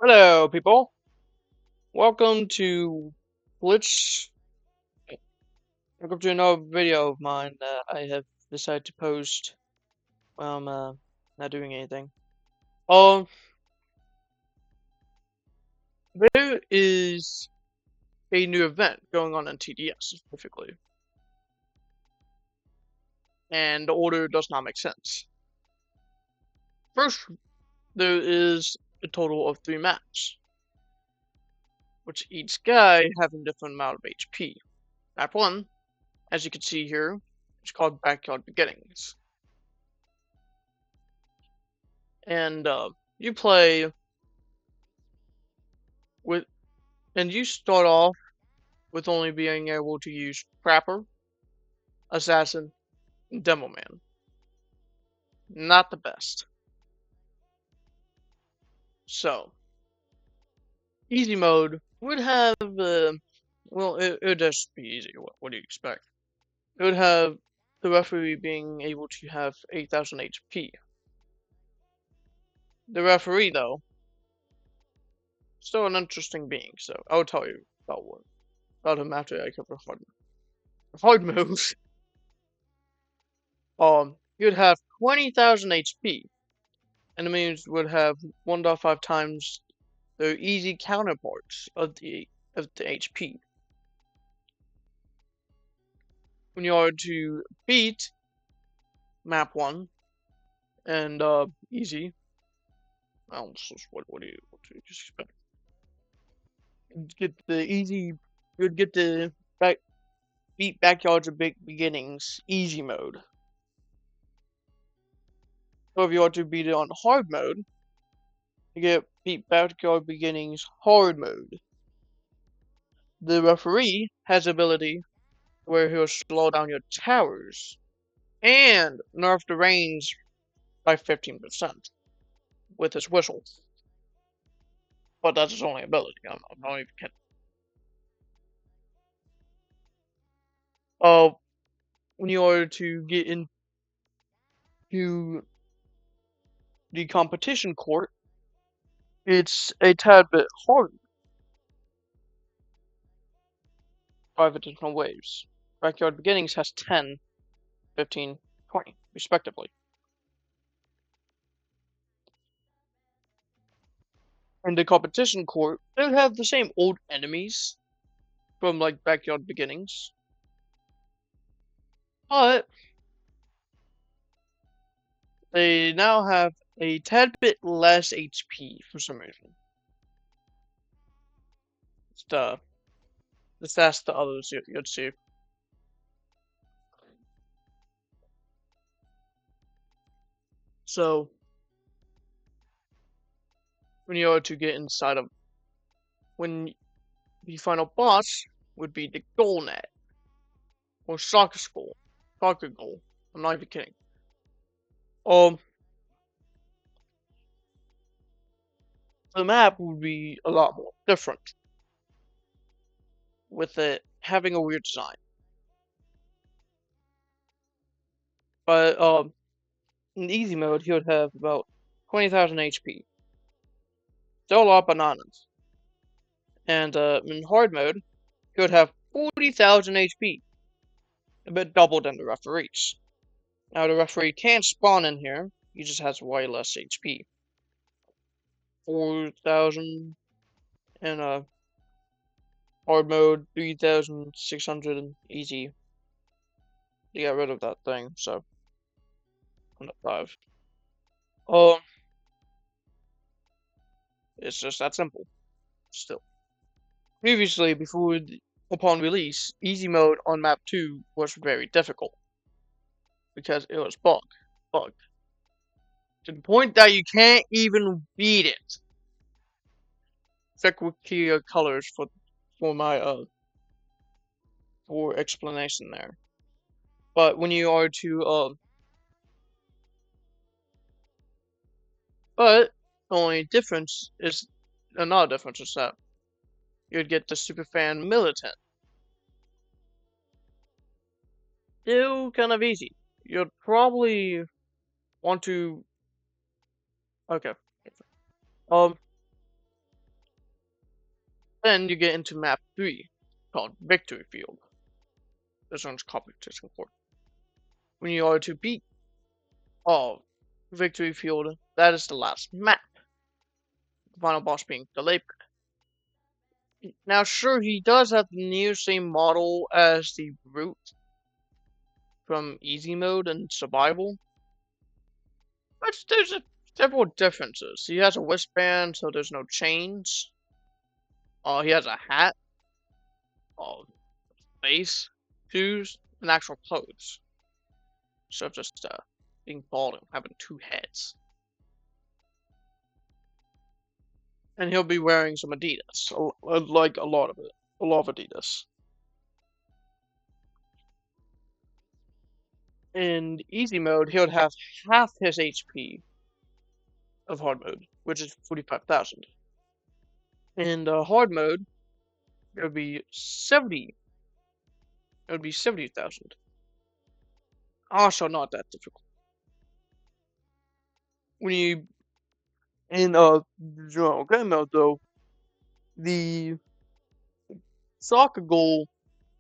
Hello, people. Welcome to Glitch. Welcome to another video of mine that I have decided to post while I'm not doing anything. Um, there is a new event going on TDS specifically, and the order does not make sense. First, there is a total of 3 maps, which each guy having different amount of HP. Map 1, as you can see here, is called Backyard Beginnings. And you play with, and you start off with only being able to use Trapper, Assassin, and Demo Man. Not the best. So, easy mode would have, well, it would just be easy. What do you expect? It would have the referee being able to have 8,000 HP. The referee, though, still an interesting being, so I'll tell you about him after I cover hard moves. He would have 20,000 HP. Enemies would have 1.5 times their easy counterparts of the HP. When you are to beat map 1 and easy, well, what do you expect? Get the easy, you'd get the beat backyards of big beginnings easy mode. So if you are to beat it on hard mode, you get beat backyard beginnings hard mode. The referee has ability where he'll slow down your towers and nerf the range by 15% with his whistle. But that's his only ability. I'm not even kidding. Uh, when you are to get into the competition court, it's a tad bit harder. 5 additional waves. Backyard Beginnings has 10, 15, 20, respectively. In the competition court, they have the same old enemies from like Backyard Beginnings, but they now have a tad bit less HP for some reason. That's the others you'd see. So when you are to get inside of, when the final boss would be the goal net or soccer goal. I'm not even kidding. Um, the map would be a lot more different with it having a weird design. But in easy mode, he would have about 20,000 HP. Still a lot of bananas. And in hard mode, he would have 40,000 HP. A bit double than the referees. Now the referee can't spawn in here, he just has way less HP. 4,000 in hard mode, 3,600 in easy. You got rid of that thing, so 5. Um, it's just that simple. Still. Previously, upon release, easy mode on map 2 was very difficult because it was bugged to the point that you can't even beat it. Check Wikia colors for my for explanation there. But when you are to but the only difference is another difference is that you'd get the Superfan Militant. Still kind of easy. You'd probably want to. Okay. Um. Then you get into map 3, called Victory Field. This one's competition court. When you are to beat Victory Field, that is the last map. The final boss being the Laper. Now, sure, he does have the near same model as the Brute from Easy Mode and Survival, but there's several differences. He has a wristband, so there's no chains. He has a hat, face, shoes, and actual clothes. So just being bald and having 2 heads. And he'll be wearing some Adidas, like a lot of Adidas. In easy mode, he would have half his HP of hard mode, which is 45,000. In hard mode, it would be 70. It would be 70,000. Also, not that difficult. When you in general game mode though, the soccer goal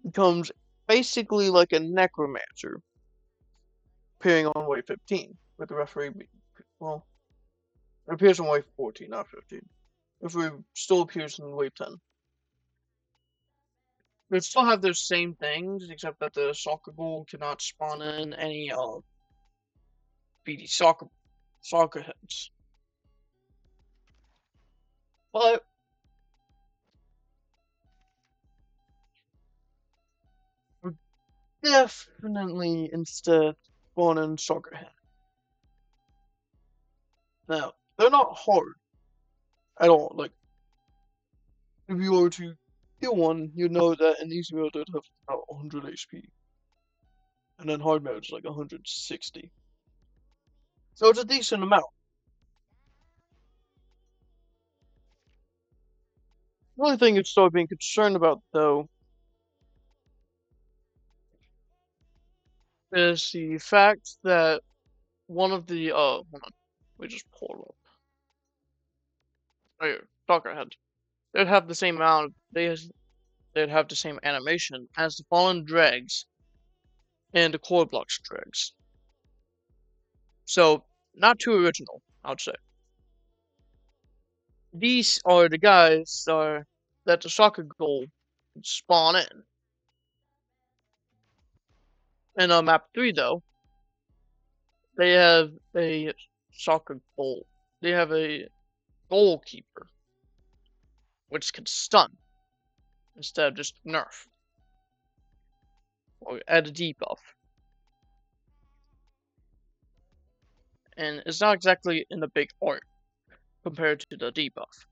becomes basically like a necromancer, appearing on wave 15, with the referee well, it appears on wave 14, not 15. The referee still appears in wave 10. They still have those same things, except that the soccer goal cannot spawn in any BD soccer heads. But we're definitely instead spawning soccer heads. Now, they're not hard at all. Like, if you were to kill one, you know that in easy mode it'd have about 100 HP. And then hard mode is like 160. So it's a decent amount. The only thing you'd start being concerned about, though, is the fact that one of the, hold on, we just pull it up. Oh, here, soccer head. They'd have the same amount of, they'd have the same animation as the Fallen Dregs and the Core Blocks Dregs. So, not too original, I would say. These are the guys that the soccer goal would spawn in. In map 3, though, they have a soccer goal. They have a goalkeeper, which can stun instead of just nerf or add a debuff. And it's not exactly in the big art compared to the debuff.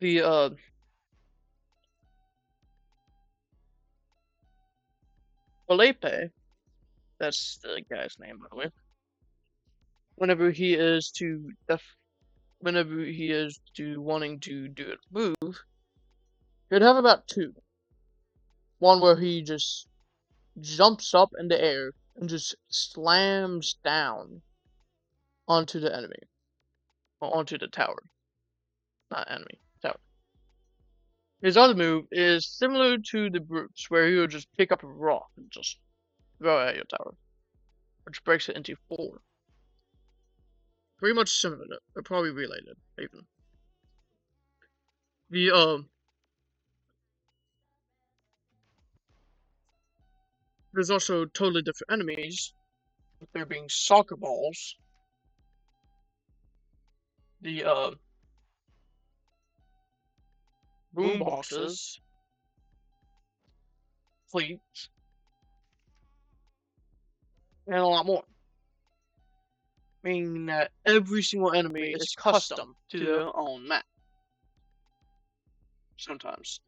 The Felipe, that's the guy's name by the way. Whenever he is wanting to do a move, he'd have about 2. One where he just jumps up in the air and just slams down onto the enemy. Or onto the tower. Not enemy, tower. His other move is similar to the Brutes, where he would just pick up a rock and just throw it at your tower. Which breaks it into 4. Pretty much similar, they're probably related, even. There's also totally different enemies, with there being soccer balls, the boom boxes, fleets, and a lot more. Meaning that every single enemy is custom to their own map. Sometimes.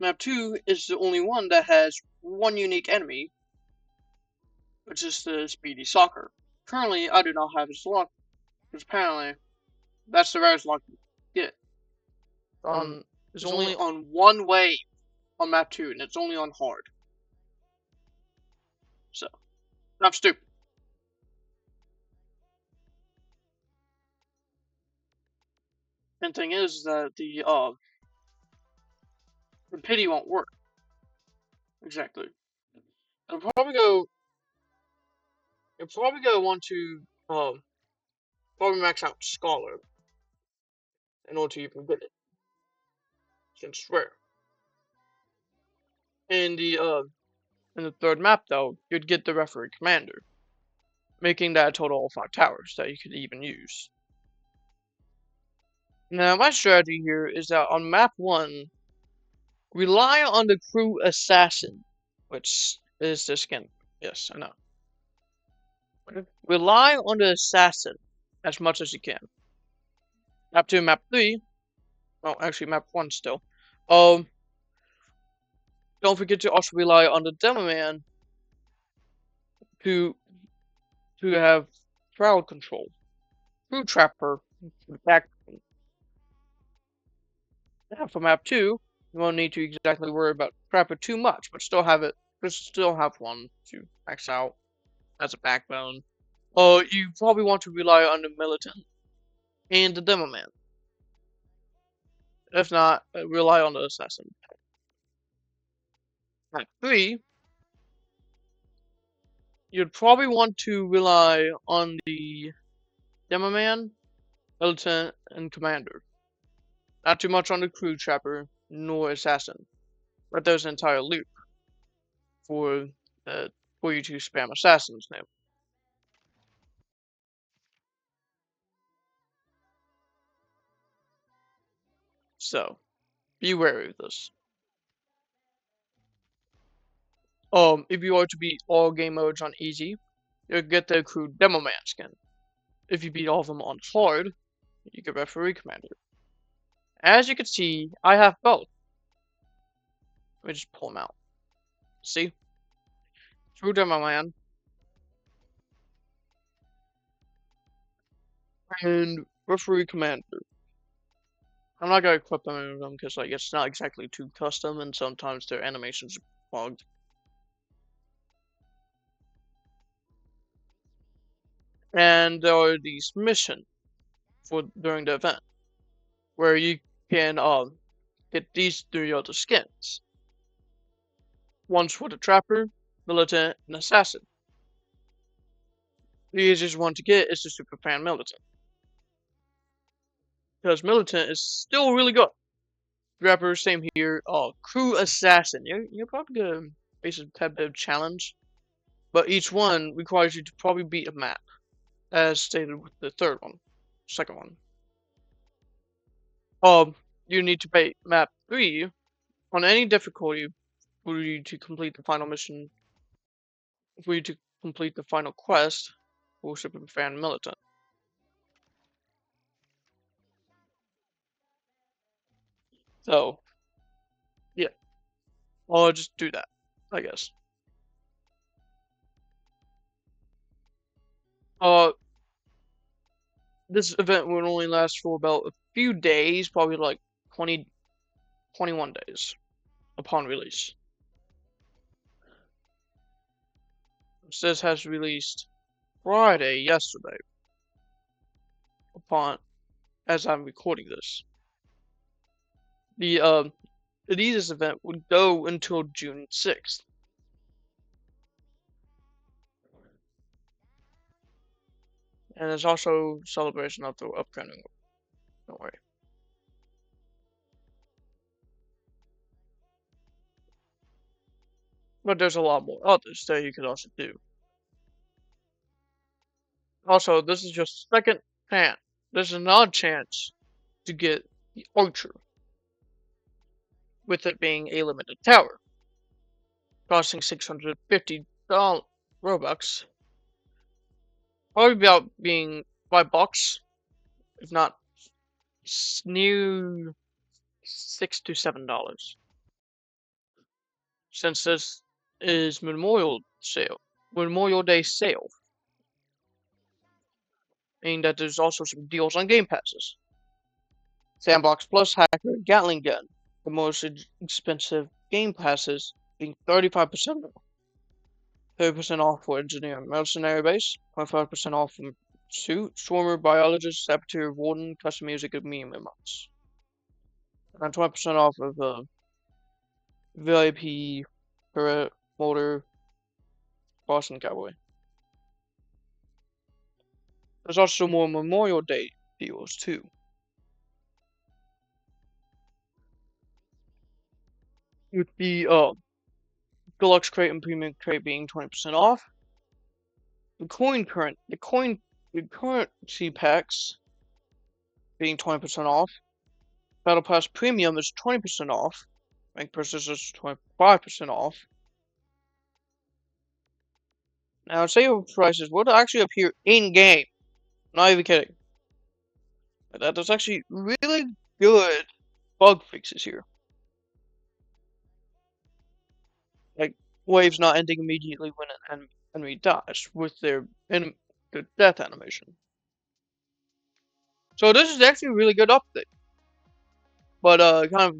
Map 2 is the only one that has one unique enemy, which is the Speedy Soccer. Currently, I do not have his luck, because apparently that's the rarest luck you get. It's only on one wave on map 2, and it's only on hard. So, I'm stupid. And thing is that the pity won't work. Exactly. You'll probably go want to probably max out Scholar in order to even get it, since it's rare. In the third map though, you'd get the Referee Commander, making that a total of 5 towers that you could even use. Now my strategy here is that on map 1, rely on the Crew Assassin, which is the skin. Yes, I know. Rely on the Assassin as much as you can. Map 2 and map 3, well actually map 1 still. Don't forget to also rely on the Demo Man to have crowd control. Crew Trapper back. Now for map 2, you won't need to exactly worry about Trapper too much, but still have one to max out as a backbone. You probably want to rely on the Militant and the Demo Man. If not, rely on the Assassin. Map 3, you'd probably want to rely on the Demo Man, Militant, and Commander. Not too much on the Crew Trapper nor Assassin, but there's an entire loop for you to spam Assassins now. So, be wary of this. If you are to beat all game modes on easy, you'll get the Crew Demo Man skin. If you beat all of them on hard, you get Referee Commander. As you can see, I have both. Let me just pull them out. See? Crew Demo Man and Referee Commander. I'm not gonna equip them in them because like it's not exactly too custom, and sometimes their animations are bugged. And there are these missions for during the event where you can get these 3 other skins. One's for the Trapper, Militant, and Assassin. The easiest one to get is the Superfan Militant, because Militant is still really good. Trapper, same here. Crew Assassin, you're probably gonna face a type of challenge, but each one requires you to probably beat a map, as stated with the second one. You need to beat map 3 on any difficulty for you to complete the final mission, for you to complete the final quest for Superfan Militant. So, yeah, I'll just do that, I guess. This event will only last for about a few days, probably like 20, 21 days upon release. This has released Friday, yesterday, as I'm recording this. The Adidas event would go until June 6th. And there's also celebration of the upcoming. Don't worry. But there's a lot more others that you could also do. Also, this is your second chance. There's an odd chance to get the Archer, with it being a limited tower, costing $650 Robux. Probably about being $5, if not near $6 to $7. Since this is Memorial Day sale, meaning that there's also some deals on Game Passes. Sandbox Plus Hacker Gatling Gun, the most expensive Game Passes, being 35% off. 30% off for Engineer and Mercenary Base, 25% off from Suit, Swarmer, Biologist, Saboteur, Warden, Custom Music, and Meme Emotes. And 20% off of VIP, Parrot, Molder, Boston Cowboy. There's also more Memorial Day deals too. With the Deluxe Crate and Premium Crate being 20% off. The currency packs being 20% off. Battle Pass Premium is 20% off. Rank Purses is 25% off. Now, sale prices would actually appear in-game. Not even kidding. There's actually really good bug fixes here. Like, waves not ending immediately when an enemy dies with their death animation. So this is actually a really good update. But kind of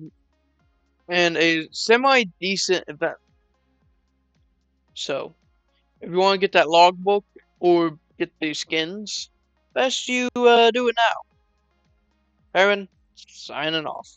in a semi-decent event. So, if you want to get that logbook or get these skins, best you do it now. Aaron, signing off.